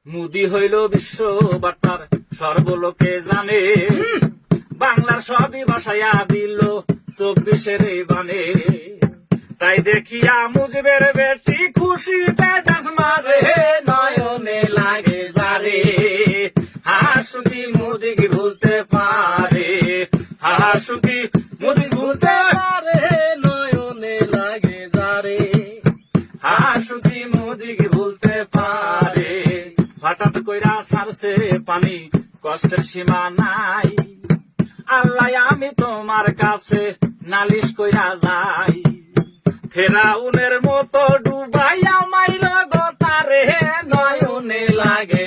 মুদি হইল বিশ্ব বার্তার সর্বলোকে জানে, বাংলার সবই ভাষায়া দিল 24-এর বানে। তাই দেখিয়া মুজিবের বেটি খুশিতে ডান্স মারে, নয়নে লাগে যারে, হাসুকি মোদিকে ভুলতে পারে, হাসুকি মোদি ভুলতে পারে, নয়নে লাগে যারে, হাসুকি মোদিকে ভুলতে পারে। হঠাৎ কইরা সারছে পানি, কষ্টের সীমা নাই, আল্লাহ আমি তোমার কাছে নালিশ কইরা যাই। ফেরাউনের মতো ডুবাইয়া মাইল গো তারে, নয়নে লাগে